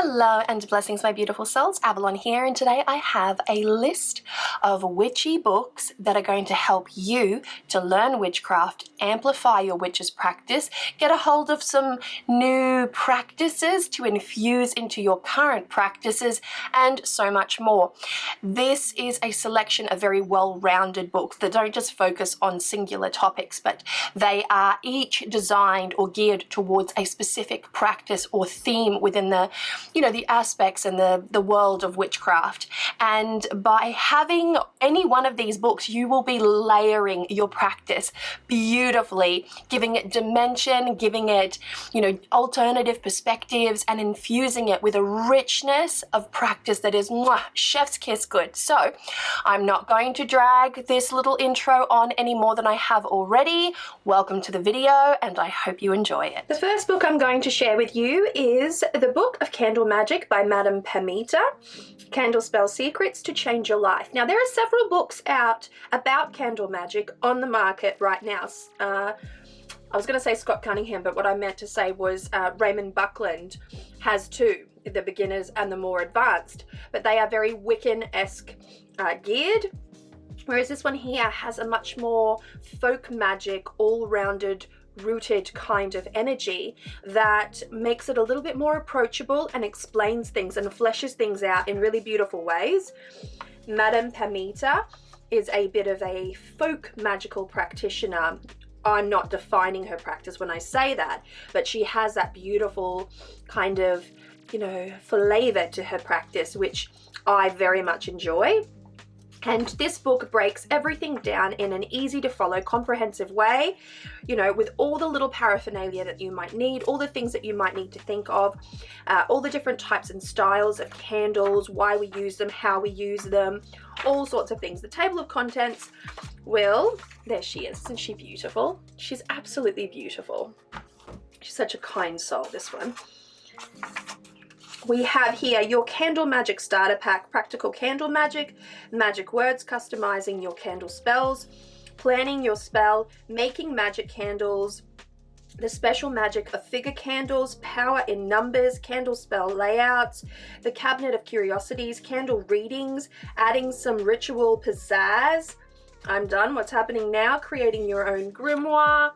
Hello and blessings, my beautiful souls. Avalon here, and today I have a list of witchy books that are going to help you to learn witchcraft, amplify your witch's practice, get a hold of some new practices to infuse into your current practices, and so much more. This is a selection of very well-rounded books that don't just focus on singular topics, but they are each designed or geared towards a specific practice or theme within the aspects and the world of witchcraft. And by having any one of these books, you will be layering your practice beautifully, giving it dimension, giving it, alternative perspectives, and infusing it with a richness of practice that is chef's kiss good. So I'm not going to drag this little intro on any more than I have already. Welcome to the video, and I hope you enjoy it. The first book I'm going to share with you is the Book of Candle Magic by Madame Pamita, Candle Spell Secrets to Change Your Life. Now, there are several books out about candle magic on the market right now. I was going to say Scott Cunningham, but what I meant to say was Raymond Buckland has two, the beginners and the more advanced, but they are very Wiccan-esque geared, whereas this one here has a much more folk magic, all-rounded, rooted kind of energy that makes it a little bit more approachable and explains things and fleshes things out in really beautiful ways. Madame Pamita is a bit of a folk magical practitioner. I'm not defining her practice when I say that, but she has that beautiful kind of, flavor to her practice, which I very much enjoy. And this book breaks everything down in an easy to follow, comprehensive way, with all the little paraphernalia that you might need, all the things that you might need to think of, all the different types and styles of candles, why we use them, how we use them, all sorts of things. The table of contents there she is. Isn't she beautiful? She's absolutely beautiful. She's such a kind soul, this one. We have here your Candle Magic Starter Pack, Practical Candle Magic, Magic Words, Customizing Your Candle Spells, Planning Your Spell, Making Magic Candles, The Special Magic of Figure Candles, Power in Numbers, Candle Spell Layouts, The Cabinet of Curiosities, Candle Readings, adding some ritual pizzazz. I'm done. What's happening now? Creating your own grimoire,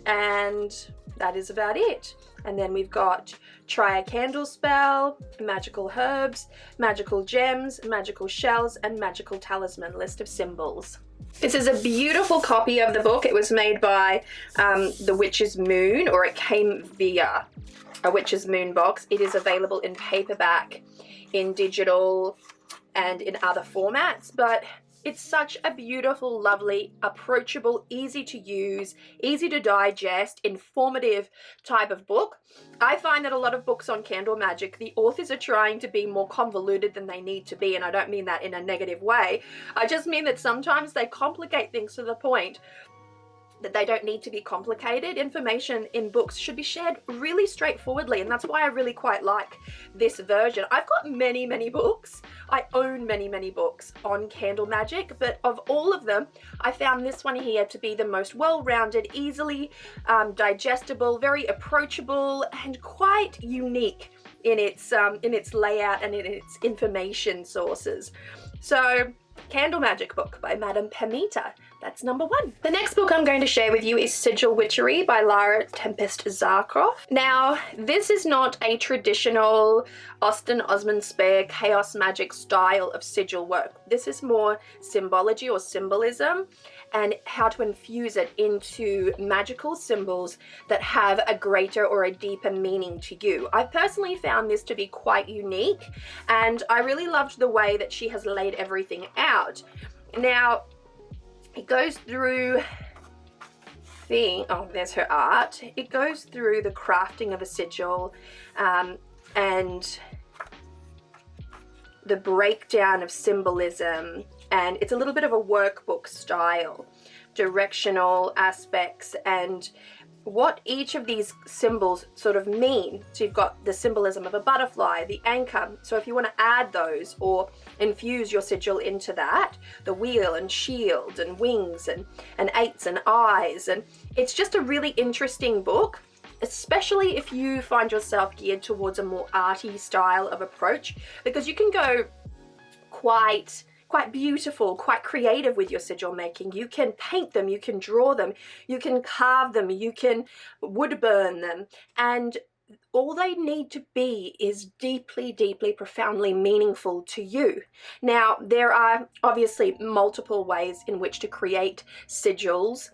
and that is about it. And then we've got Try a Candle Spell, Magical Herbs, Magical Gems, Magical Shells, and Magical Talisman, list of symbols. This is a beautiful copy of the book. It was made by The Witch's Moon, or it came via a Witch's Moon box. It is available in paperback, in digital, and in other formats, but it's such a beautiful, lovely, approachable, easy to use, easy to digest, informative type of book. I find that a lot of books on candle magic, the authors are trying to be more convoluted than they need to be, and I don't mean that in a negative way. I just mean that sometimes they complicate things to the point that they don't need to be complicated. Information in books should be shared really straightforwardly, and that's why I really quite like this version. I've got many books. I own many books on candle magic, but of all of them, I found this one here to be the most well-rounded, easily digestible, very approachable, and quite unique in its layout and in its information sources. So, Candle Magic book by Madame Pamita. That's number one. The next book I'm going to share with you is Sigil Witchery by Lara Tempest Zarkov. Now, this is not a traditional Austen Osman Spare chaos magic style of sigil work. This is more symbology or symbolism and how to infuse it into magical symbols that have a greater or a deeper meaning to you. I personally found this to be quite unique, and I really loved the way that she has laid everything out. Now, it goes through there's her art. It goes through the crafting of a sigil and the breakdown of symbolism, and it's a little bit of a workbook style, directional aspects, and what each of these symbols sort of mean. So you've got the symbolism of a butterfly, the anchor. So if you want to add those or infuse your sigil into that, the wheel and shield and wings and eights and eyes, and it's just a really interesting book. especially if you find yourself geared towards a more arty style of approach, because you can go quite beautiful, quite creative with your sigil making. You can paint them, you can draw them, you can carve them, you can wood burn them, and all they need to be is deeply, deeply, profoundly meaningful to you. Now, there are obviously multiple ways in which to create sigils,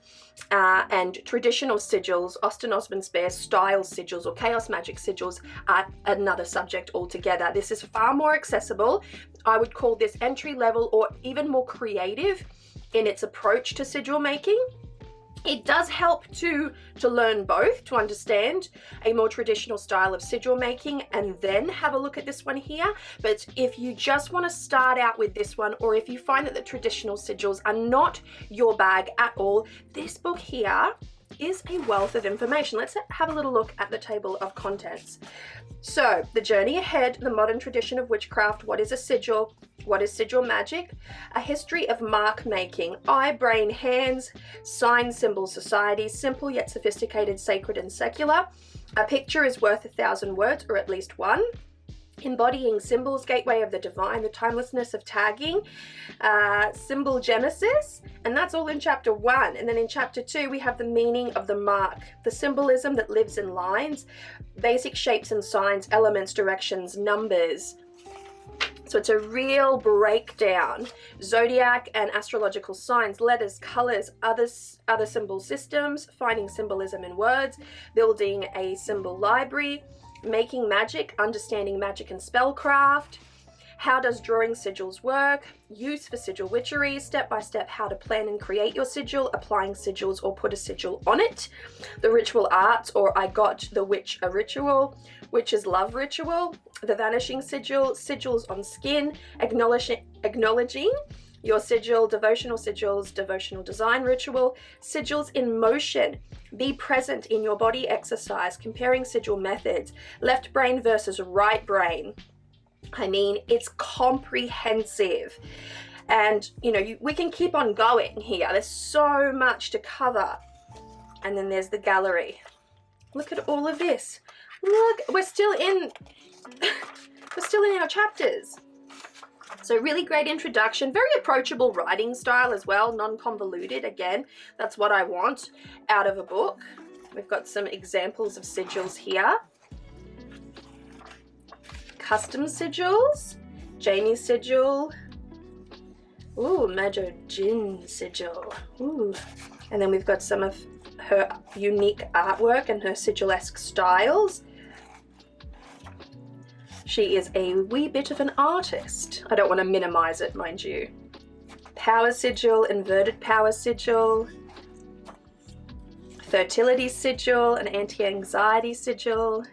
and traditional sigils, Austen Osman Spare style sigils or chaos magic sigils are another subject altogether. This is far more accessible. I would call this entry level or even more creative in its approach to sigil making. It does help to learn both, to understand a more traditional style of sigil making and then have a look at this one here. But if you just want to start out with this one, or if you find that the traditional sigils are not your bag at all, this book here is a wealth of information. Let's have a little look at the table of contents. So, the journey ahead, the modern tradition of witchcraft, what is a sigil, what is sigil magic, a history of mark making, eye, brain, hands, sign, symbol, society, simple yet sophisticated, sacred and secular. A picture is worth 1,000 words, or at least one. Embodying symbols, gateway of the divine, the timelessness of tagging, symbol genesis, and that's all in chapter 1. And then in chapter 2 we have the meaning of the mark, the symbolism that lives in lines, basic shapes and signs, elements, directions, numbers. So it's a real breakdown. Zodiac and astrological signs, letters, colors, other symbol systems, finding symbolism in words, building a symbol library, making magic, understanding magic and spellcraft, how does drawing sigils work, use for sigil witchery, step-by-step how to plan and create your sigil, applying sigils or put a sigil on it, the ritual arts, or I got the witch a ritual, witch's love ritual, the vanishing sigil, sigils on skin, acknowledging your sigil, devotional sigils, devotional design ritual, sigils in motion, be present in your body exercise, comparing sigil methods, left brain versus right brain. I mean, it's comprehensive. And, you know, we can keep on going here. There's so much to cover. And then there's the gallery. Look at all of this. Look, we're still in our chapters. So really great introduction, very approachable writing style as well, non-convoluted. Again, that's what I want out of a book. We've got some examples of sigils here. Custom sigils, Jamie's sigil, ooh, Majo Jin sigil, ooh. And then we've got some of her unique artwork and her sigil-esque styles. She is a wee bit of an artist. I don't want to minimize it, mind you. Power sigil, inverted power sigil, fertility sigil, an anti-anxiety sigil,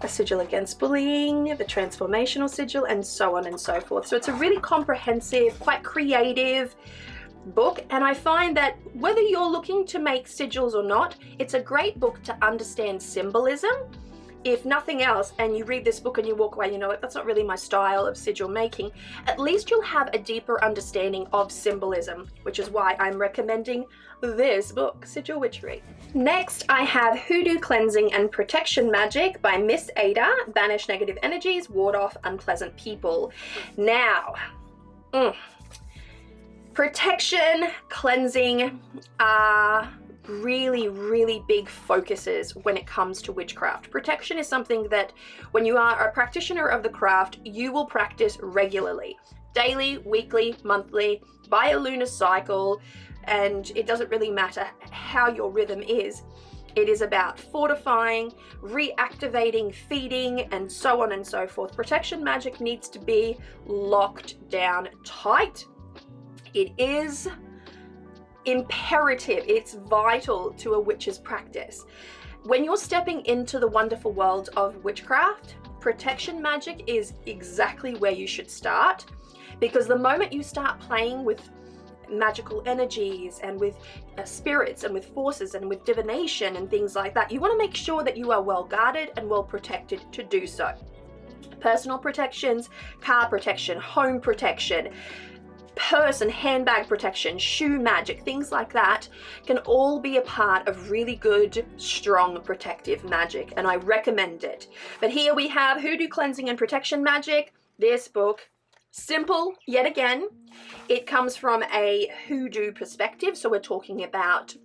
a sigil against bullying, the transformational sigil, and so on and so forth. So it's a really comprehensive, quite creative book, and I find that whether you're looking to make sigils or not, it's a great book to understand symbolism. If nothing else, and you read this book and you walk away, you know what, that's not really my style of sigil making, at least you'll have a deeper understanding of symbolism, which is why I'm recommending this book, Sigil Witchery. Next, I have Hoodoo Cleansing and Protection Magic by Miss Ada. Banish negative energies, ward off unpleasant people. Now, protection, cleansing are really big focuses when it comes to witchcraft. Protection is something that when you are a practitioner of the craft, you will practice regularly, daily, weekly, monthly, by a lunar cycle, and it doesn't really matter how your rhythm is. It is about fortifying, reactivating, feeding, and so on and so forth. Protection magic needs to be locked down tight. It is imperative, it's vital to a witch's practice. When you're stepping into the wonderful world of witchcraft, protection magic is exactly where you should start, because the moment you start playing with magical energies and with spirits and with forces and with divination and things like that, you want to make sure that you are well guarded and well protected to do so. Personal protections, car protection, home protection, purse and handbag protection, shoe magic, things like that can all be a part of really good, strong protective magic, and I recommend it. But here we have Hoodoo Cleansing and Protection Magic. This book, simple yet again. It comes from a hoodoo perspective, so we're talking about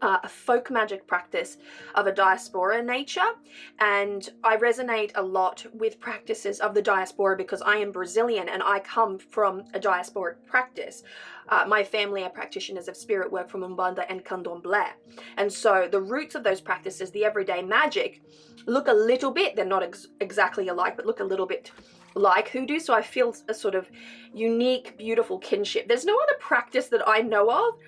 a folk magic practice of a diaspora nature, and I resonate a lot with practices of the diaspora because I am Brazilian and I come from a diasporic practice. My family are practitioners of spirit work from Umbanda and Candomblé, and so the roots of those practices, the everyday magic, look a little bit, they're not exactly alike, but look a little bit like hoodoo, so I feel a sort of unique, beautiful kinship. There's no other practice that I know of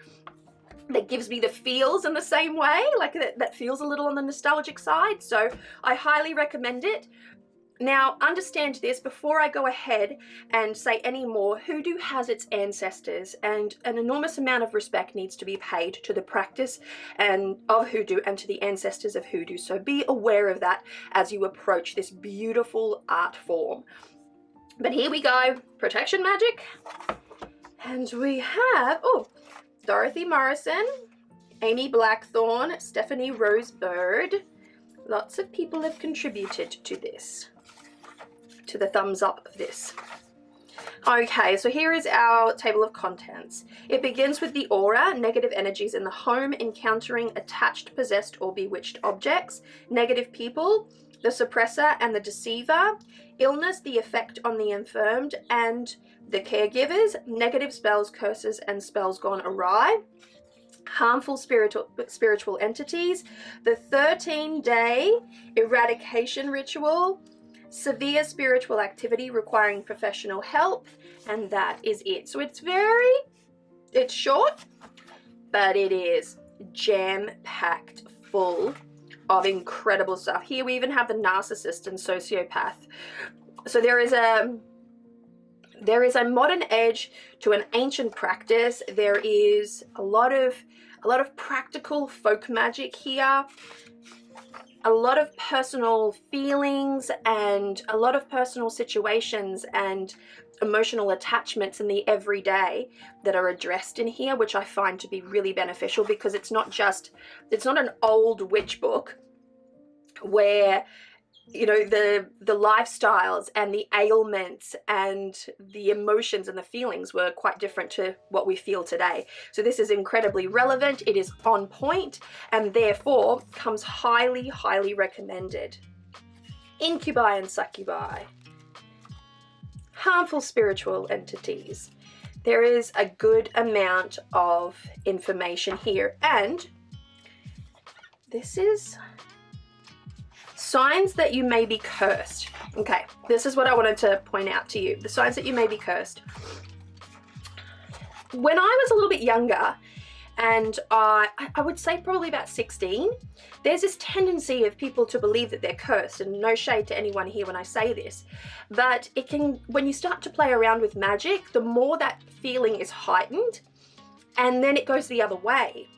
that gives me the feels in the same way, like that feels a little on the nostalgic side, so I highly recommend it. Now, understand this before I go ahead and say any more. Hoodoo has its ancestors, and an enormous amount of respect needs to be paid to the practice of hoodoo and to the ancestors of hoodoo, so be aware of that as you approach this beautiful art form. But here we go, protection magic, and we have, Dorothy Morrison, Amy Blackthorn, Stephanie Rose Bird. Lots of people have contributed to this, to the thumbs up of this. Okay, so here is our table of contents. It begins with the aura, negative energies in the home, encountering attached, possessed, or bewitched objects, negative people, the suppressor and the deceiver, illness, the effect on the infirmed and the caregivers, negative spells, curses, and spells gone awry, harmful spiritual entities, the 13-day eradication ritual, severe spiritual activity requiring professional help, and that is it. So it's short, but it is jam-packed full of incredible stuff. Here we even have the narcissist and sociopath. So there is a modern edge to an ancient practice. There is a lot of practical folk magic here, a lot of personal feelings and a lot of personal situations and emotional attachments in the everyday that are addressed in here, which I find to be really beneficial, because it's not an old witch book where, you know, the lifestyles and the ailments and the emotions and the feelings were quite different to what we feel today. So this is incredibly relevant, it is on point, and therefore comes highly, highly recommended. Incubi and succubi. Harmful spiritual entities. There is a good amount of information here, and this is signs that you may be cursed. Okay, this is what I wanted to point out to you. The signs that you may be cursed. When I was a little bit younger, and I would say probably about 16, there's this tendency of people to believe that they're cursed, and no shade to anyone here when I say this, but it can, when you start to play around with magic, the more that feeling is heightened, and then it goes the other way.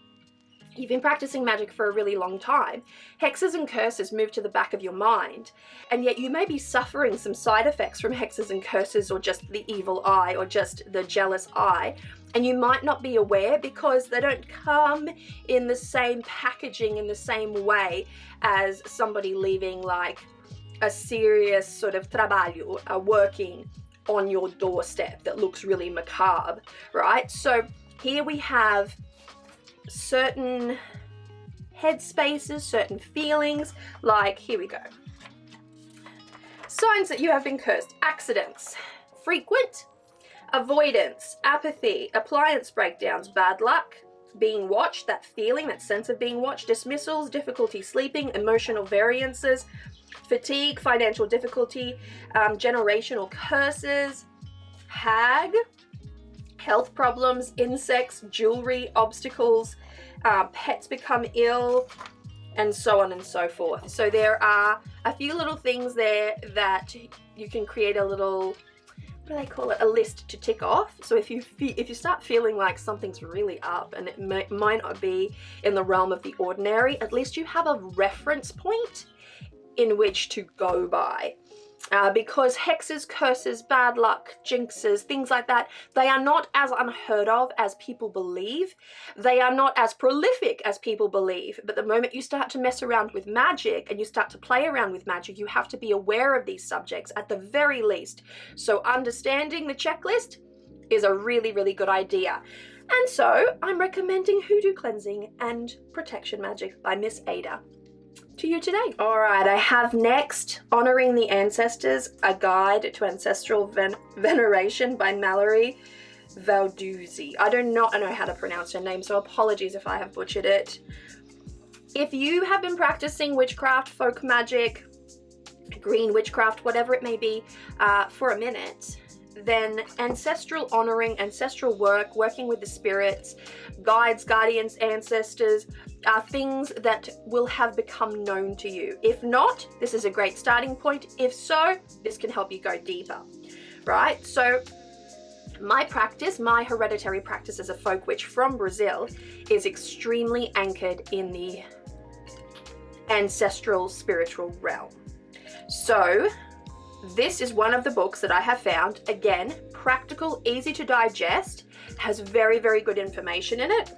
You've been practicing magic for a really long time. Hexes and curses move to the back of your mind, and yet you may be suffering some side effects from hexes and curses, or just the evil eye, or just the jealous eye, and you might not be aware because they don't come in the same packaging, in the same way as somebody leaving like a serious sort of trabalho, working on your doorstep that looks really macabre, right? So here we have certain headspaces, certain feelings, like, here we go. Signs that you have been cursed. Accidents, frequent, avoidance, apathy, appliance breakdowns, bad luck, being watched, that feeling, that sense of being watched, dismissals, difficulty sleeping, emotional variances, fatigue, financial difficulty, generational curses, hag, health problems, insects, jewelry, obstacles, pets become ill, and so on and so forth. So there are a few little things there that you can create a little, what do they call it, a list to tick off. So if you start feeling like something's really up and it might not be in the realm of the ordinary, at least you have a reference point in which to go by. because hexes, curses, bad luck, jinxes, things like that, they are not as unheard of as people believe. They are not as prolific as people believe. But the moment you start to mess around with magic and you start to play around with magic, you have to be aware of these subjects at the very least. So understanding the checklist is a really, really good idea. And so I'm recommending Hoodoo Cleansing and Protection Magic by Miss Ada to you today. All right, I have next Honoring the Ancestors, A Guide to Ancestral Veneration by Mallory Valduzzi. I do not know how to pronounce her name, so apologies if I have butchered it. If you have been practicing witchcraft, folk magic, green witchcraft, whatever it may be, for a minute, then ancestral honoring, ancestral work, working with the spirits, guides, guardians, ancestors, are things that will have become known to you. If not, this is a great starting point. If so, this can help you go deeper, right? So my practice, my hereditary practice as a folk witch from Brazil, is extremely anchored in the ancestral spiritual realm. So this is one of the books that I have found, again, practical, easy to digest, has very, very good information in it.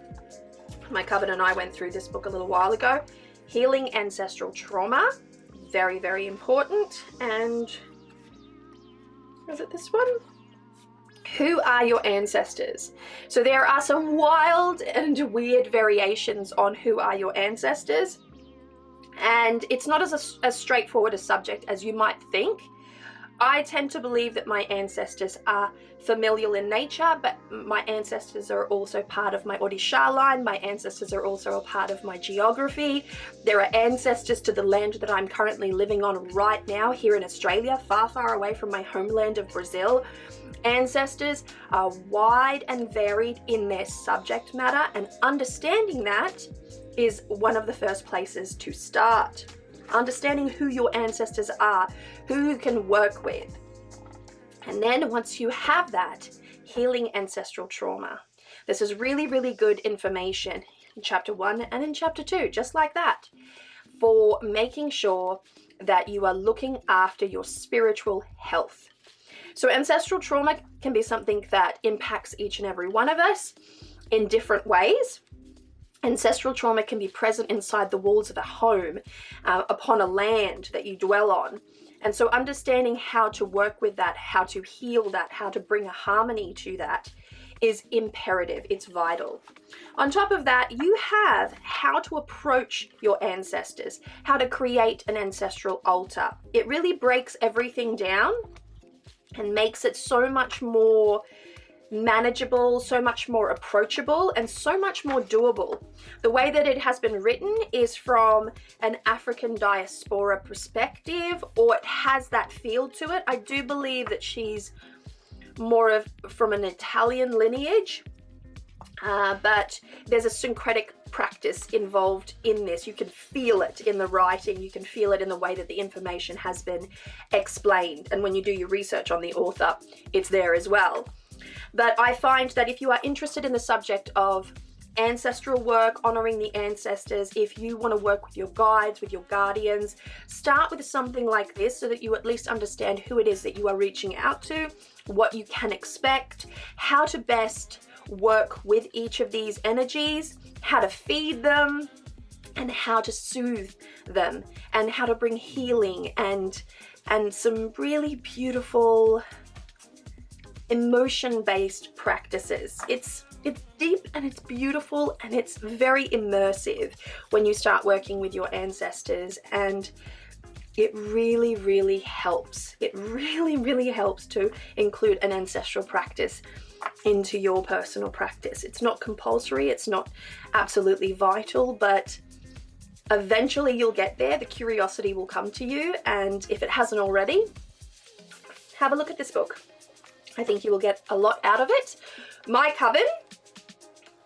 My cousin and I went through this book a little while ago. Healing Ancestral Trauma, very, very important. And is it this one? Who are your ancestors? So there are some wild and weird variations on who are your ancestors. And it's not as straightforward a subject as you might think. I tend to believe that my ancestors are familial in nature, but my ancestors are also part of my Odisha line. My ancestors are also a part of my geography. There are ancestors to the land that I'm currently living on right now here in Australia, far, far away from my homeland of Brazil. Ancestors are wide and varied in their subject matter, and understanding that is one of the first places to start. Understanding who your ancestors are, who you can work with. And then once you have that, healing ancestral trauma. This is really, really good information in chapter 1 and in chapter 2, just like that, for making sure that you are looking after your spiritual health. So ancestral trauma can be something that impacts each and every one of us in different ways. Ancestral trauma can be present inside the walls of a home, upon a land that you dwell on. And so understanding how to work with that, how to heal that, how to bring a harmony to that is imperative. It's vital. On top of that, you have how to approach your ancestors, how to create an ancestral altar. It really breaks everything down and makes it so much more manageable, so much more approachable, and so much more doable. The way that it has been written is from an African diaspora perspective, or it has that feel to it. I do believe that she's more of from an Italian lineage, but there's a syncretic practice involved in this. You can feel it in the writing, you can feel it in the way that the information has been explained, and when you do your research on the author, it's there as well. But I find that if you are interested in the subject of ancestral work, honoring the ancestors, if you want to work with your guides, with your guardians, start with something like this so that you at least understand who it is that you are reaching out to, what you can expect, how to best work with each of these energies, how to feed them, and how to soothe them, and how to bring healing and some really beautiful emotion-based practices. It's deep and it's beautiful and it's very immersive when you start working with your ancestors, and it really, really helps. It really, really helps to include an ancestral practice into your personal practice. It's not compulsory, it's not absolutely vital, but eventually you'll get there. The curiosity will come to you, and if it hasn't already, have a look at this book. I think you will get a lot out of it. My coven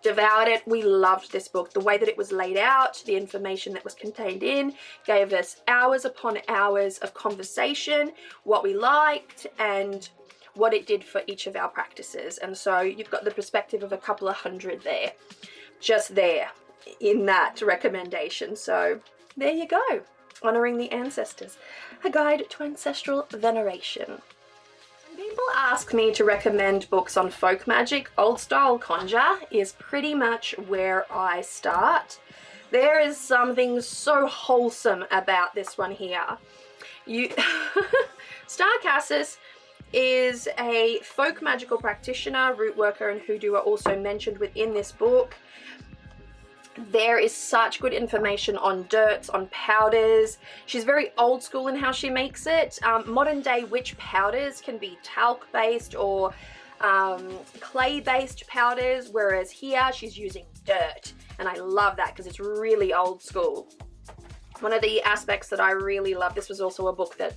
devoured it. We loved this book. The way that it was laid out, the information that was contained in, gave us hours upon hours of conversation, what we liked and what it did for each of our practices. And so you've got the perspective of a couple of hundred there, just there in that recommendation. So there you go. Honoring the Ancestors, a guide to ancestral veneration. When people ask me to recommend books on folk magic, old style Conjure is pretty much where I start. There is something so wholesome about this one here. Star Cassis is a folk magical practitioner, root worker, and hoodoo are also mentioned within this book. There is such good information on dirts, on powders. She's very old school in how she makes it. Modern day witch powders can be talc based or clay based powders, whereas here she's using dirt, and I love that because it's really old school. One of the aspects that I really love, this was also a book that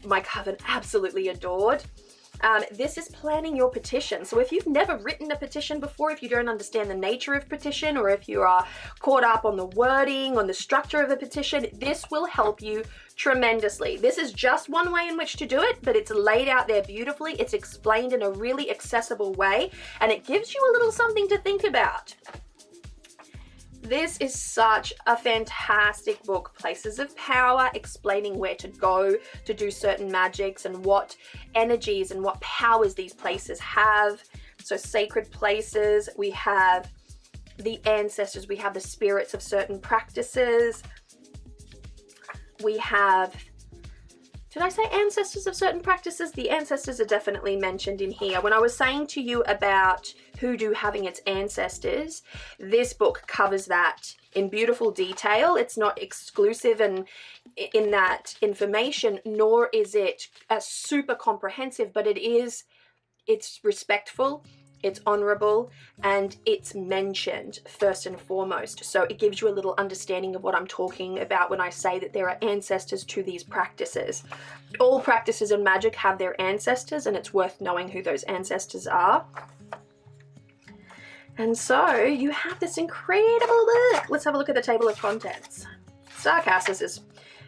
my coven absolutely adored. This is planning your petition. So if you've never written a petition before, if you don't understand the nature of petition, or if you are caught up on the wording, on the structure of a petition, this will help you tremendously. This is just one way in which to do it, but it's laid out there beautifully. It's explained in a really accessible way, and it gives you a little something to think about. This is such a fantastic book. Places of power, explaining where to go to do certain magics and what energies and what powers these places have. So sacred places, we have the ancestors, we have the spirits of certain practices. We have, did I say ancestors of certain practices? The ancestors are definitely mentioned in here. When I was saying to you about hoodoo having its ancestors, this book covers that in beautiful detail. It's not exclusive and in that information, nor is it super comprehensive, but it's respectful, it's honorable, and it's mentioned first and foremost. So it gives you a little understanding of what I'm talking about when I say that there are ancestors to these practices. All practices in magic have their ancestors, and it's worth knowing who those ancestors are. And so you have this incredible book. Let's have a look at the table of contents. Star Cassis is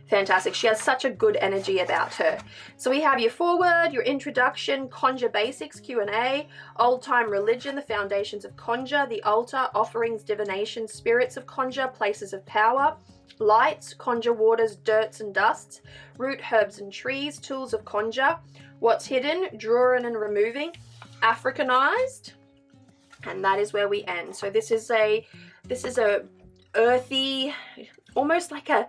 fantastic. She has such a good energy about her. So we have your foreword, your introduction, Conjure basics, Q&A, old-time religion, the foundations of Conjure, the altar, offerings, divination, spirits of Conjure, places of power, lights, Conjure waters, dirts and dusts, root, herbs and trees, tools of Conjure, what's hidden, drawing and removing, Africanized, and that is where we end. So this is a earthy, almost like a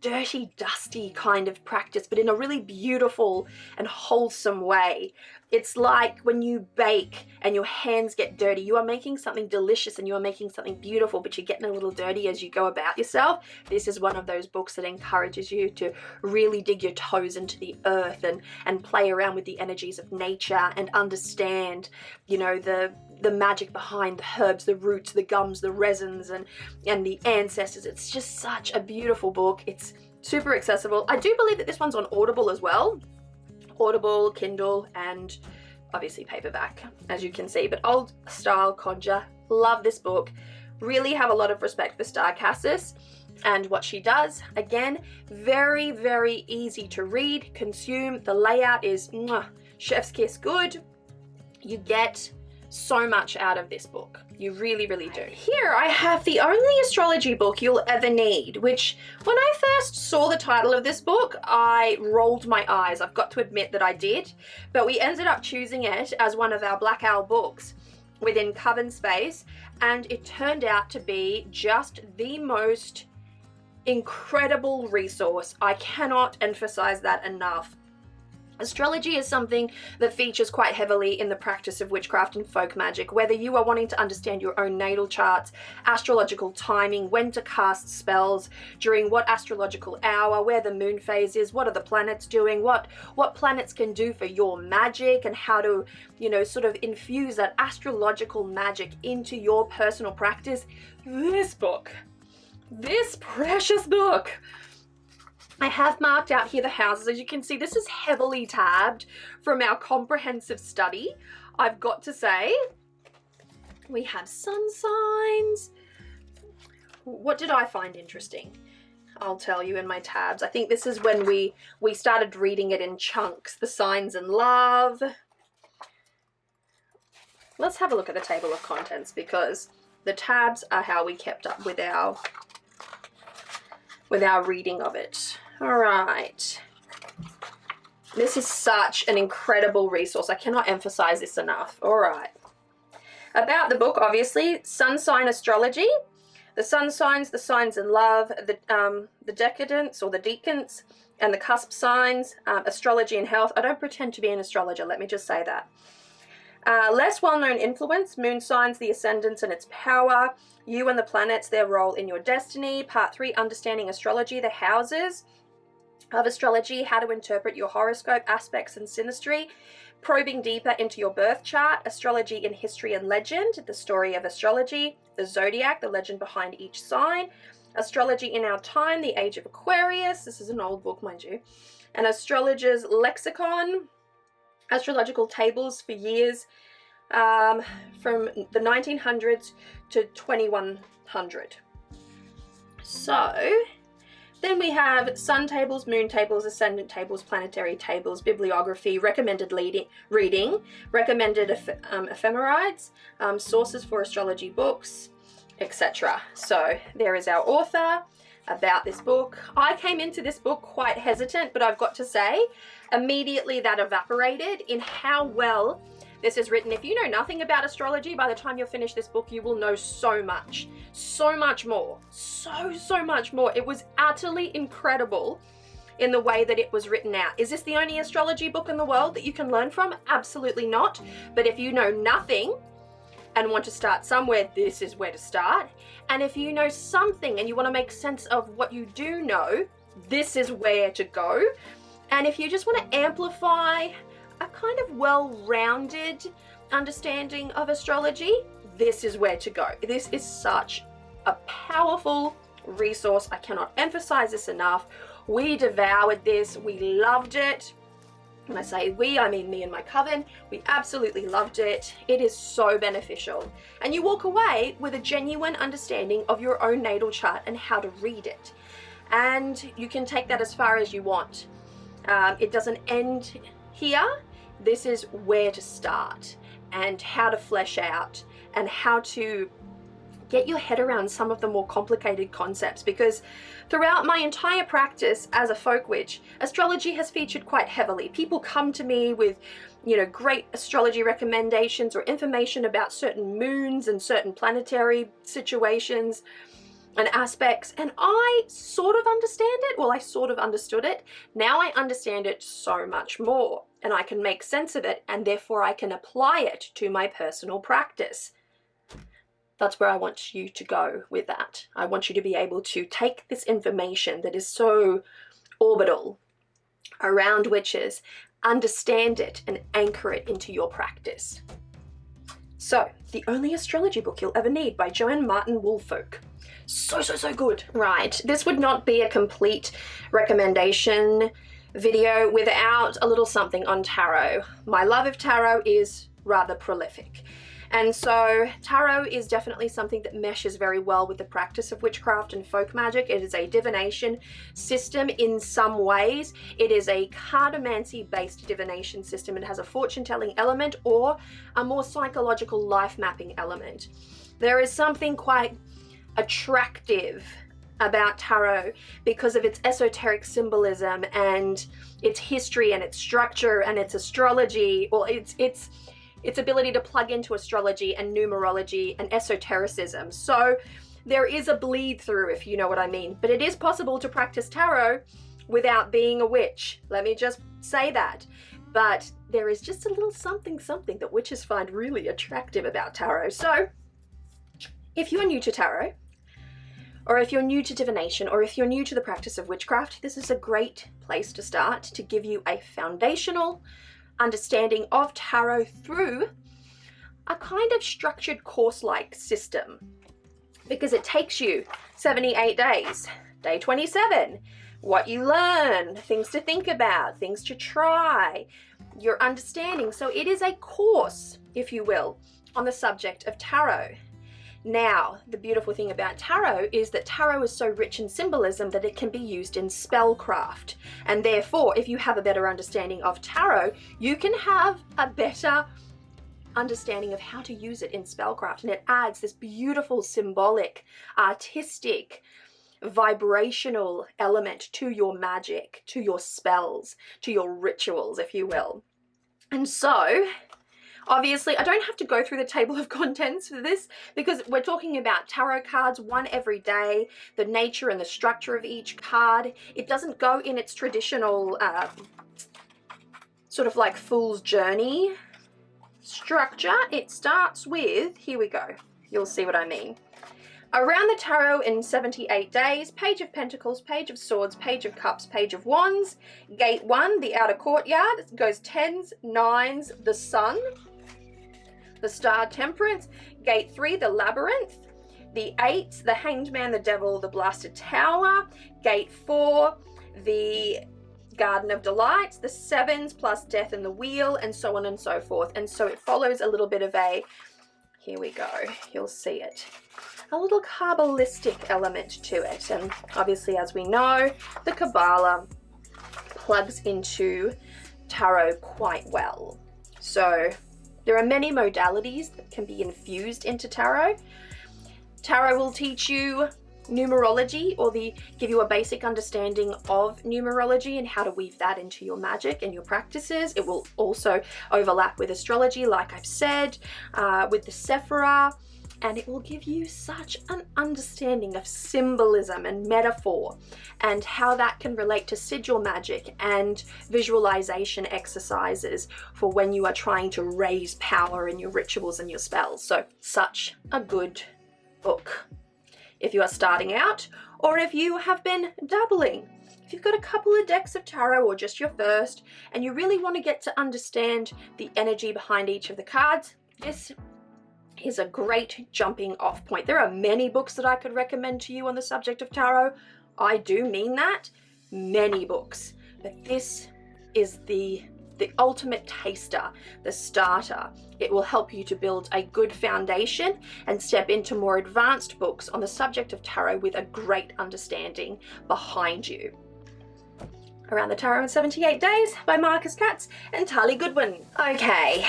dirty, dusty kind of practice, but in a really beautiful and wholesome way. It's like when you bake and your hands get dirty, you are making something delicious and you are making something beautiful, but you're getting a little dirty as you go about yourself. This is one of those books that encourages you to really dig your toes into the earth and play around with the energies of nature and understand, you know, the magic behind the herbs, the roots, the gums, the resins, and the ancestors. It's just such a beautiful book. It's super accessible. I do believe that this one's on Audible as well. Audible, Kindle, and obviously paperback, as you can see. But old style Conjure, love this book. Really have a lot of respect for Star Cassis and what she does. Again, very, very easy to read, consume. The layout is chef's kiss good. You get so much out of this book. You really, really do. Here I have the only astrology book you'll ever need, which when I first saw the title of this book, I rolled my eyes. I've got to admit that I did, but we ended up choosing it as one of our Black Owl books within Coven Space, and it turned out to be just the most incredible resource. I cannot emphasize that enough. Astrology is something that features quite heavily in the practice of witchcraft and folk magic, whether you are wanting to understand your own natal charts, astrological timing, when to cast spells, during what astrological hour, where the moon phase is, what are the planets doing, what planets can do for your magic, and how to, you know, sort of infuse that astrological magic into your personal practice. This book, this precious book, I have marked out here the houses. As you can see, this is heavily tabbed from our comprehensive study. I've got to say, we have sun signs. What did I find interesting? I'll tell you in my tabs. I think this is when we started reading it in chunks, the signs in love. Let's have a look at the table of contents, because the tabs are how we kept up with our with our reading of it. All right. This is such an incredible resource. I cannot emphasize this enough. All right. About the book, obviously, sun sign astrology, the sun signs, the signs in love, the decadence or the decants, and the cusp signs, astrology and health. I don't pretend to be an astrologer, let me just say that. Less well-known influence, moon signs, the ascendants and its power, you and the planets, their role in your destiny. Part 3, understanding astrology, the houses of astrology, how to interpret your horoscope, aspects and synastry, probing deeper into your birth chart, astrology in history and legend, the story of astrology, the zodiac, the legend behind each sign, astrology in our time, the age of Aquarius, this is an old book, mind you, an astrologer's lexicon, astrological tables for years from the 1900s to 2100. So then we have sun tables, moon tables, ascendant tables, planetary tables, bibliography, recommended reading, recommended ephemerides, sources for astrology books, etc. So there is our author about this book. I came into this book quite hesitant, but I've got to say, immediately that evaporated in how well this is written. If you know nothing about astrology, by the time you finish this book, you will know so much more, so much more. It was utterly incredible in the way that it was written out. Is this the only astrology book in the world that you can learn from? Absolutely not. But if you know nothing and want to start somewhere, this is where to start. And if you know something and you want to make sense of what you do know, this is where to go. And if you just want to amplify a kind of well-rounded understanding of astrology, this is where to go. This is such a powerful resource. I cannot emphasize this enough. We devoured this. We loved it. When I say we, I mean me and my coven. We absolutely loved it. It is so beneficial. And you walk away with a genuine understanding of your own natal chart and how to read it. And you can take that as far as you want. It doesn't end here. This is where to start and how to flesh out and how to get your head around some of the more complicated concepts, because throughout my entire practice as a folk witch, astrology has featured quite heavily. People come to me with, you know, great astrology recommendations or information about certain moons and certain planetary situations and aspects, and I sort of understand it. Well, I sort of understood it. Now I understand it so much more, and I can make sense of it, and therefore I can apply it to my personal practice. That's where I want you to go with that. I want you to be able to take this information that is so orbital around witches, understand it, and anchor it into your practice. So, The Only Astrology Book You'll Ever Need by Joanne Martin Woolfolk. So good. Right, this would not be a complete recommendation video without a little something on tarot. My love of tarot is rather prolific. And so tarot is definitely something that meshes very well with the practice of witchcraft and folk magic. It is a divination system in some ways. It is a cartomancy-based divination system. It has a fortune-telling element or a more psychological life mapping element. There is something quite attractive about tarot because of its esoteric symbolism and its history and its structure and its astrology, or its ability to plug into astrology and numerology and esotericism. So there is a bleed through, if you know what I mean. But it is possible to practice tarot without being a witch. Let me just say that. But there is just a little something that witches find really attractive about tarot. So if you're new to tarot, or if you're new to divination, or if you're new to the practice of witchcraft, this is a great place to start to give you a foundational understanding of tarot through a kind of structured course-like system, because it takes you 78 days. Day 27, what you learn, things to think about, things to try, your understanding. So it is a course, if you will, on the subject of tarot. Now, the beautiful thing about tarot is that tarot is so rich in symbolism that it can be used in spellcraft. And therefore, if you have a better understanding of tarot, you can have a better understanding of how to use it in spellcraft. And it adds this beautiful, symbolic, artistic vibrational element to your magic, to your spells, to your rituals, if you will. And so, obviously, I don't have to go through the table of contents for this because we're talking about tarot cards, one every day, the nature and the structure of each card. It doesn't go in its traditional sort of like Fool's Journey structure. It starts with, here we go, you'll see what I mean. Around the Tarot in 78 days, Page of Pentacles, Page of Swords, Page of Cups, Page of Wands. Gate 1, the Outer Courtyard, it goes 10s, 9s, the Sun, the Star, Temperance. Gate 3, the Labyrinth. The 8s, the Hanged Man, the Devil, the Blasted Tower. Gate 4, the Garden of Delights. The 7s plus Death and the Wheel, and so on and so forth. And so it follows a little bit of a, here we go, you'll see it, a little Kabbalistic element to it. And obviously, as we know, the Kabbalah plugs into tarot quite well. So there are many modalities that can be infused into tarot. Tarot will teach you numerology, or give you a basic understanding of numerology and how to weave that into your magic and your practices. It will also overlap with astrology, like I've said, with the Sephira, and it will give you such an understanding of symbolism and metaphor and how that can relate to sigil magic and visualization exercises for when you are trying to raise power in your rituals and your spells. So such a good book if you are starting out, or if you have been dabbling. If you've got a couple of decks of tarot or just your first, and you really want to get to understand the energy behind each of the cards, this is a great jumping off point. There are many books that I could recommend to you on the subject of tarot. I do mean that, many books, but this is the ultimate taster, the starter. It will help you to build a good foundation and step into more advanced books on the subject of tarot with a great understanding behind you. Around the Tarot in 78 Days by Marcus Katz and Tali Goodwin. Okay,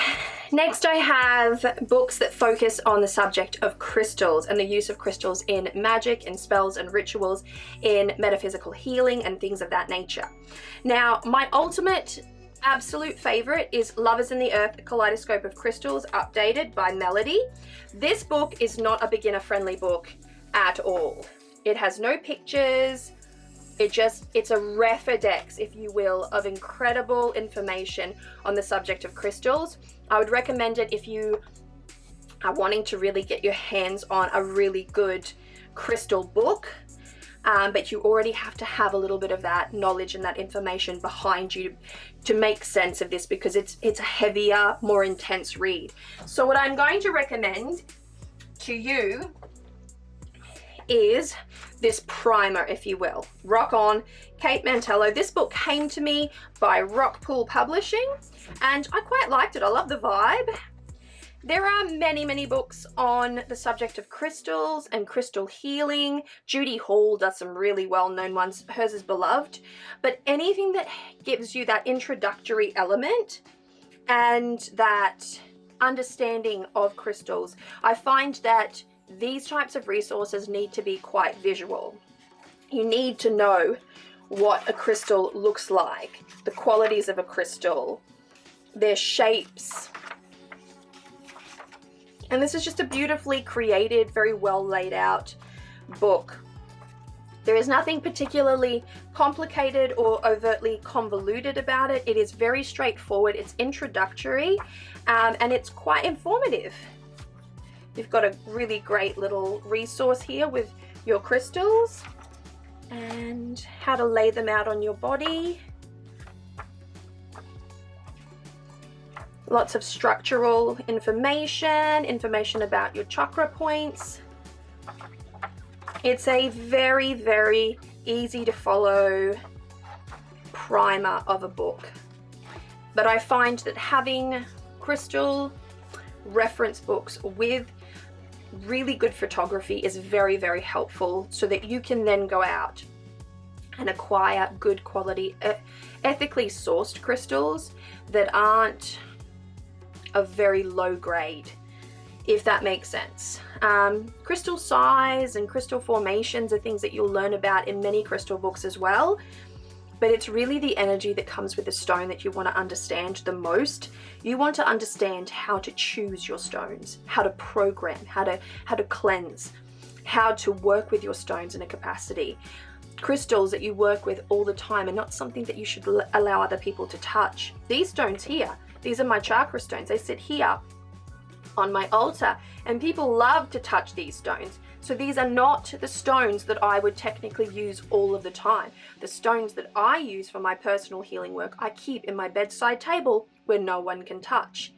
next I have books that focus on the subject of crystals and the use of crystals in magic and spells and rituals, in metaphysical healing and things of that nature. Now, my ultimate absolute favorite is Lovers in the Earth, a Kaleidoscope of Crystals, updated by Melody. This book is not a beginner-friendly book at all. It has no pictures. It's a Refidex, if you will, of incredible information on the subject of crystals. I would recommend it if you are wanting to really get your hands on a really good crystal book. But you already have to have a little bit of that knowledge and that information behind you to make sense of this, because it's a heavier, more intense read. So what I'm going to recommend to you is this primer, if you will. Rock On, Kate Mantello. This book came to me by Rockpool Publishing, and I quite liked it. I love the vibe. There are many, many books on the subject of crystals and crystal healing. Judy Hall does some really well-known ones. Hers is beloved. But anything that gives you that introductory element and that understanding of crystals, I find that these types of resources need to be quite visual. You need to know what a crystal looks like, the qualities of a crystal, their shapes. And this is just a beautifully created, very well laid out book. There is nothing particularly complicated or overtly convoluted about it. It is very straightforward, it's introductory, and it's quite informative. You've got a really great little resource here with your crystals and how to lay them out on your body. Lots of structural information about your chakra points. It's a very, very easy to follow primer of a book. But I find that having crystal reference books with really good photography is very, very helpful, so that you can then go out and acquire good quality, ethically sourced crystals that aren't of very low grade if that makes sense. Crystal size and crystal formations are things that you'll learn about in many crystal books as well. But it's really the energy that comes with the stone that you want to understand the most. You want to understand how to choose your stones, how to program, how to cleanse, how to work with your stones in a capacity. Crystals that you work with all the time are not something that you should allow other people to touch. These stones here, these are my chakra stones. They sit here on my altar, and people love to touch these stones. So these are not the stones that I would technically use all of the time. The stones that I use for my personal healing work, I keep in my bedside table where no one can touch.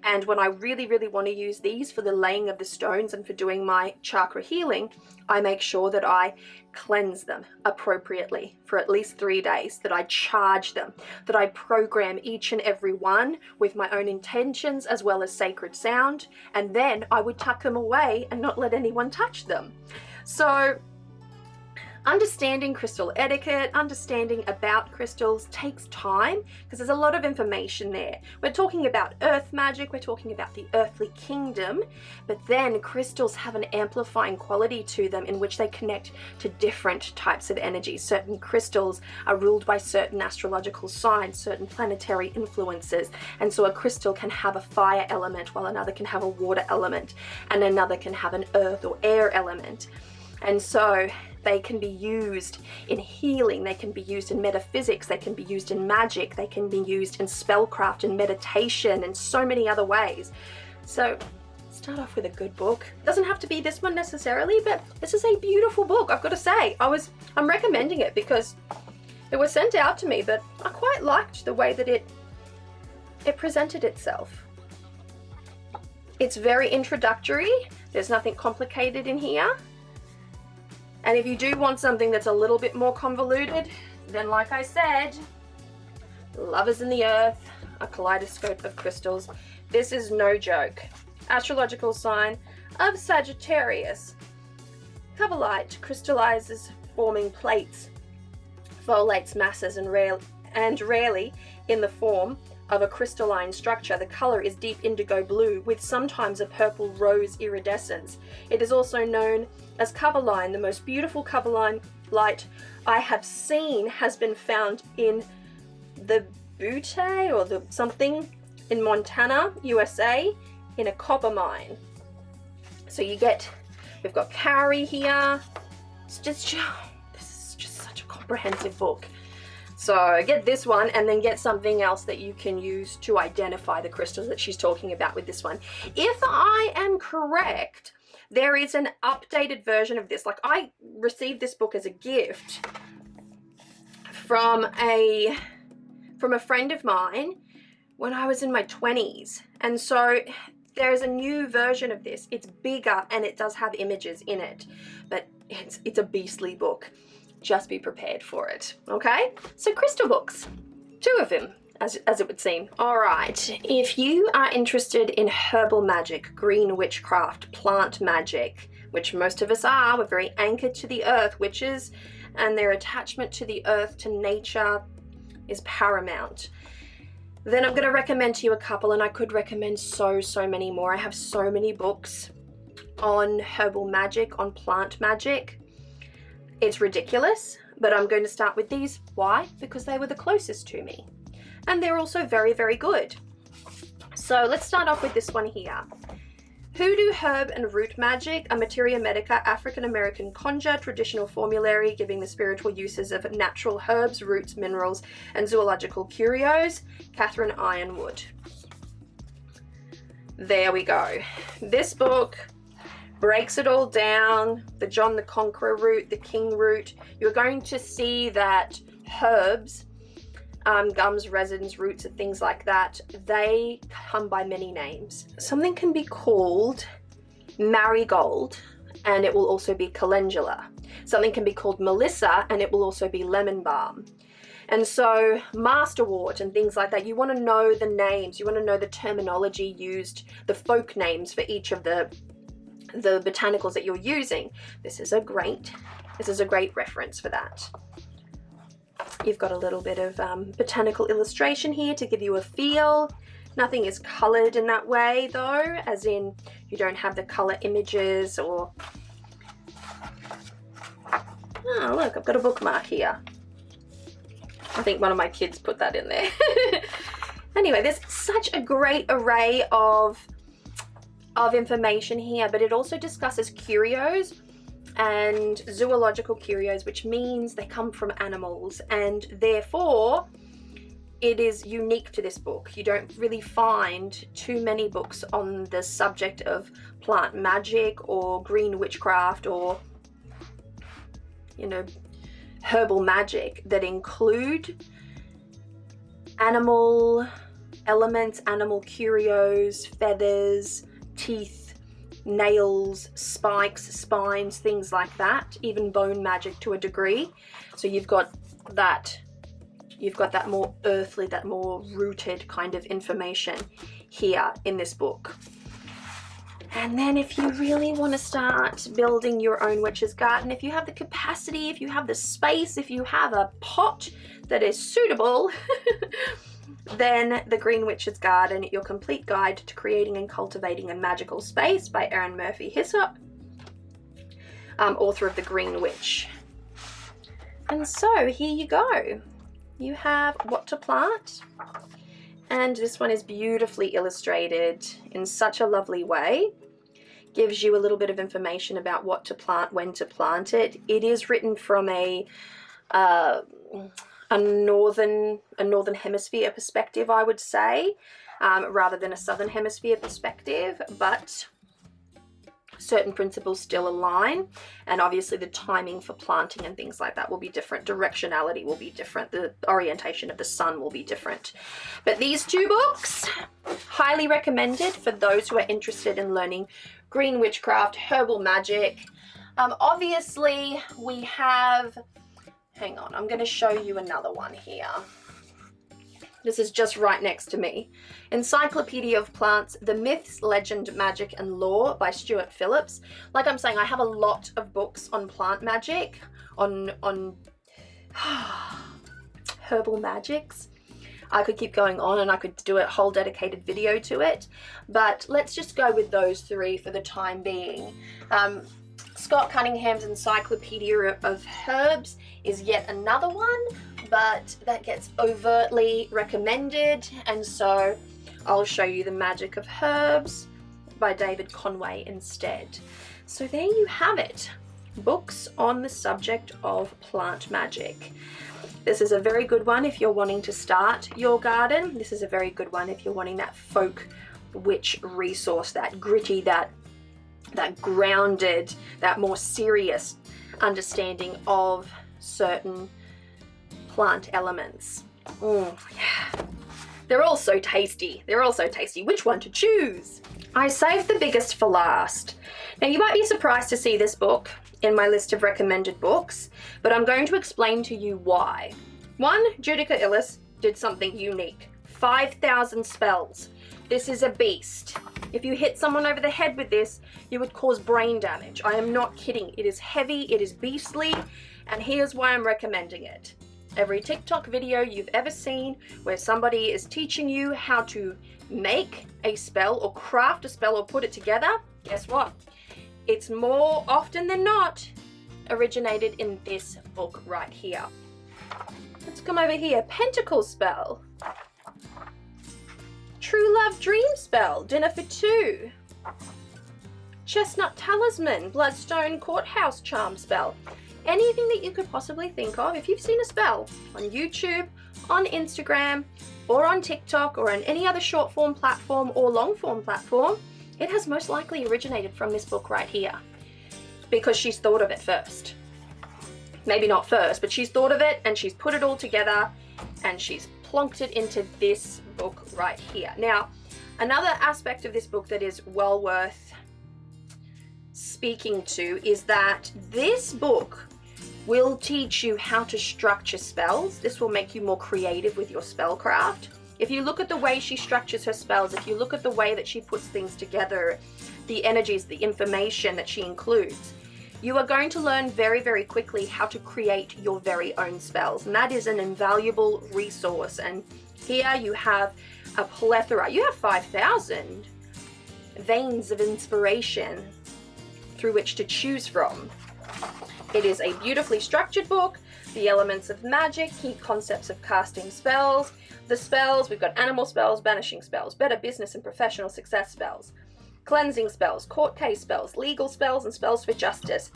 And when I really, really want to use these for the laying of the stones and for doing my chakra healing, I make sure that I cleanse them appropriately for at least 3 days, that I charge them, that I program each and every one with my own intentions as well as sacred sound, and then I would tuck them away and not let anyone touch them. So understanding crystal etiquette, understanding about crystals takes time because there's a lot of information there. We're talking about earth magic, we're talking about the earthly kingdom, but then crystals have an amplifying quality to them in which they connect to different types of energy. Certain crystals are ruled by certain astrological signs, certain planetary influences, and so a crystal can have a fire element while another can have a water element, and another can have an earth or air element. And so they can be used in healing, they can be used in metaphysics, they can be used in magic, they can be used in spellcraft and meditation and so many other ways. So start off with a good book. Doesn't have to be this one necessarily, but this is a beautiful book, I've got to say. I'm recommending it because it was sent out to me, but I quite liked the way that it presented itself. It's very introductory, there's nothing complicated in here. And if you do want something that's a little bit more convoluted, then like I said, Love is in the Earth, a kaleidoscope of crystals. This is no joke. Astrological sign of Sagittarius. Coverlight crystallizes, forming plates, folates masses, and rarely in the form of a crystalline structure. The color is deep indigo blue with sometimes a purple rose iridescence. It is also known as coverline. The most beautiful coverline light I have seen has been found in the Butte or the something in Montana, USA, in a copper mine. So we've got Carrie here. This is just such a comprehensive book. So get this one and then get something else that you can use to identify the crystals that she's talking about with this one. If I am correct, there is an updated version of this. Like, I received this book as a gift from a friend of mine when I was in my 20s. And so there's a new version of this. It's bigger and it does have images in it, but it's a beastly book. Just be prepared for it, okay? So crystal books, 2 of them, as it would seem. All right, if you are interested in herbal magic, green witchcraft, plant magic, which most of us are, we're very anchored to the earth, witches, and their attachment to the earth, to nature, is paramount, then I'm going to recommend to you a couple, and I could recommend so many more. I have so many books on herbal magic, on plant magic. It's ridiculous, but I'm going to start with these. Why? Because they were the closest to me. And they're also very, very good. So let's start off with this one here. Hoodoo Herb and Root Magic, a Materia Medica African-American Conjure traditional formulary giving the spiritual uses of natural herbs, roots, minerals, and zoological curios. Catherine Ironwood. There we go. This book breaks it all down, the John the Conqueror root, the King root. You're going to see that herbs, gums, resins, roots, and things like that, they come by many names. Something can be called marigold, and it will also be calendula. Something can be called melissa, and it will also be lemon balm. And so masterwort and things like that, you want to know the names, you want to know the terminology used, the folk names for each of the botanicals that you're using. This is a great reference for that. You've got a little bit of botanical illustration here to give you a feel. Nothing is colored in that way though, as in you don't have the color images or... Oh look, I've got a bookmark here. I think one of my kids put that in there. Anyway, there's such a great array of information here, but it also discusses curios and zoological curios, which means they come from animals, and therefore it is unique to this book. You don't really find too many books on the subject of plant magic or green witchcraft or, you know, herbal magic that include animal elements, animal curios, feathers, teeth, nails, spikes, spines, things like that, even bone magic to a degree. So you've got that more earthly, that more rooted kind of information here in this book. And then if you really want to start building your own witch's garden, if you have the capacity, if you have the space, if you have a pot that is suitable, then The Green Witch's Garden, Your Complete Guide to Creating and Cultivating a Magical Space by Erin Murphy Hyssop, author of The Green Witch. And so here you go. You have what to plant, and this one is beautifully illustrated in such a lovely way. Gives you a little bit of information about what to plant, when to plant it. It is written from a northern hemisphere perspective, I would say, rather than a southern hemisphere perspective, but certain principles still align, and obviously the timing for planting and things like that will be different. Directionality will be different. The orientation of the sun will be different. But these two books, highly recommended for those who are interested in learning green witchcraft, herbal magic. Obviously we have, hang on, I'm going to show you another one here. This is just right next to me. Encyclopedia of Plants, The Myths, Legend, Magic and Lore by Stuart Phillips. Like I'm saying, I have a lot of books on plant magic, on herbal magics. I could keep going on and I could do a whole dedicated video to it, but let's just go with those three for the time being. Scott Cunningham's Encyclopedia of Herbs is yet another one, but that gets overtly recommended, and so I'll show you The Magic of Herbs by David Conway instead. So there you have it, books on the subject of plant magic. This is a very good one if you're wanting to start your garden. This is a very good one if you're wanting that folk witch resource, that gritty, that grounded, that more serious understanding of certain plant elements. Yeah. They're all so tasty. They're all so tasty. Which one to choose? I saved the biggest for last. Now you might be surprised to see this book in my list of recommended books, but I'm going to explain to you why. One, Judika Illes did something unique. 5,000 spells. This is a beast. If you hit someone over the head with this, you would cause brain damage. I am not kidding. It is heavy, it is beastly, and here's why I'm recommending it. Every TikTok video you've ever seen where somebody is teaching you how to make a spell or craft a spell or put it together, guess what? It's more often than not originated in this book right here. Let's come over here. Pentacle spell. True Love Dream spell, Dinner for Two. Chestnut Talisman, Bloodstone Courthouse charm spell. Anything that you could possibly think of, if you've seen a spell on YouTube, on Instagram, or on TikTok, or on any other short form platform or long form platform, it has most likely originated from this book right here, because she's thought of it first. Maybe not first, but she's thought of it and she's put it all together and she's plonked it into this book right here. Now, another aspect of this book that is well worth speaking to is that this book will teach you how to structure spells. This will make you more creative with your spellcraft. If you look at the way she structures her spells, if you look at the way that she puts things together, the energies, the information that she includes, you are going to learn very, very quickly how to create your very own spells. And that is an invaluable resource. And here you have a plethora. You have 5,000 veins of inspiration through which to choose from. It is a beautifully structured book. The elements of magic, key concepts of casting spells. The spells, we've got animal spells, banishing spells, better business and professional success spells, cleansing spells, court case spells, legal spells, and spells for justice.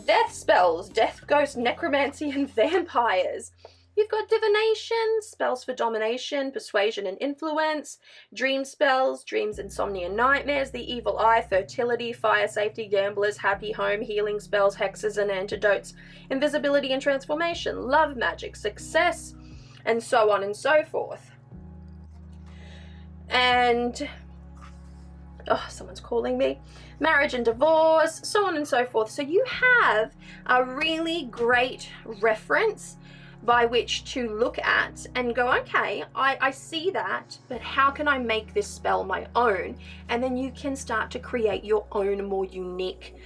Death spells, death, ghost, necromancy, and vampires. You've got divination, spells for domination, persuasion and influence, dream spells, dreams, insomnia, nightmares, the evil eye, fertility, fire safety, gamblers, happy home, healing spells, hexes and antidotes, invisibility and transformation, love magic, success, and so on and so forth. And, oh, someone's calling me. Marriage and divorce, so on and so forth. So you have a really great reference by which to look at and go, okay, I see that, but how can I make this spell my own? And then you can start to create your own more unique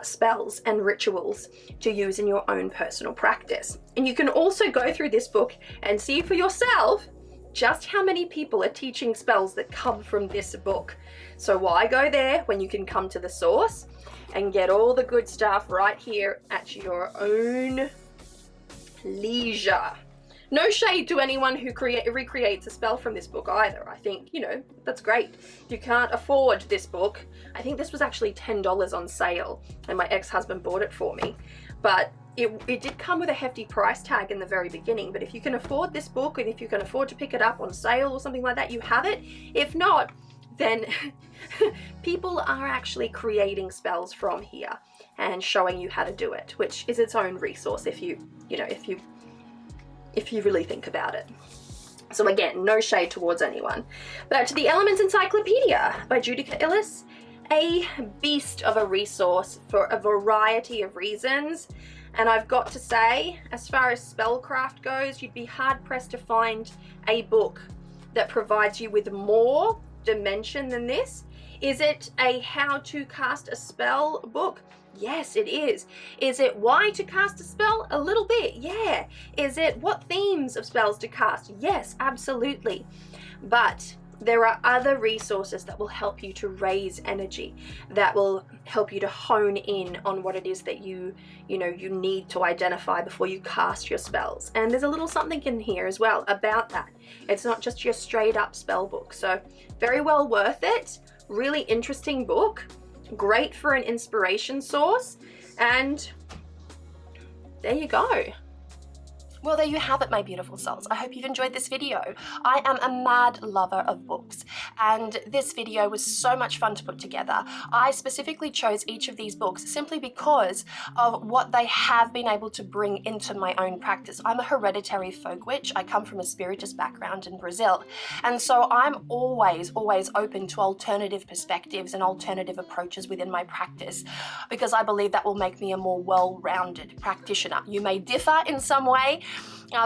spells and rituals to use in your own personal practice. And you can also go through this book and see for yourself just how many people are teaching spells that come from this book. So why go there when you can come to the source and get all the good stuff right here at your own leisure? No shade to anyone who recreates a spell from this book either. I think, you know, that's great. If you can't afford this book, I think this was actually $10 on sale and my ex-husband bought it for me. But it did come with a hefty price tag in the very beginning. But if you can afford this book and if you can afford to pick it up on sale or something like that, you have it. If not, then people are actually creating spells from here and showing you how to do it, which is its own resource if you really think about it. So again, no shade towards anyone. Back to the Elements Encyclopedia by Judica Illes, a beast of a resource for a variety of reasons. And I've got to say, as far as spellcraft goes, you'd be hard pressed to find a book that provides you with more dimension than this. Is it a how to cast a spell book? Yes, it is. Is it why to cast a spell? A little bit, yeah. Is it what themes of spells to cast? Yes, absolutely. But there are other resources that will help you to raise energy, that will help you to hone in on what it is that you need to identify before you cast your spells. And there's a little something in here as well about that. It's not just your straight up spell book. So very well worth it. Really interesting book. Great for an inspiration source. And there you go. Well, there you have it, my beautiful souls. I hope you've enjoyed this video. I am a mad lover of books, and this video was so much fun to put together. I specifically chose each of these books simply because of what they have been able to bring into my own practice. I'm a hereditary folk witch. I come from a spiritist background in Brazil, and so I'm always open to alternative perspectives and alternative approaches within my practice, because I believe that will make me a more well-rounded practitioner. You may differ in some way,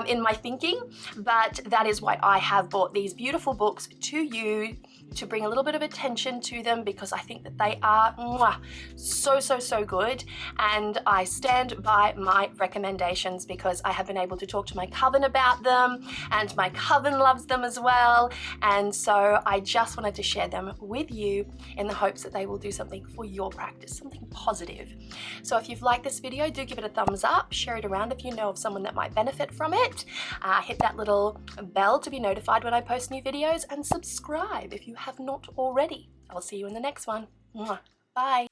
in my thinking, but that is why I have brought these beautiful books to you, to bring a little bit of attention to them, because I think that they are so good, and I stand by my recommendations because I have been able to talk to my coven about them, and my coven loves them as well, and so I just wanted to share them with you in the hopes that they will do something for your practice, something positive. So if you've liked this video, do give it a thumbs up, share it around if you know of someone that might benefit from it, hit that little bell to be notified when I post new videos, and subscribe if you have not already. I'll see you in the next one. Bye.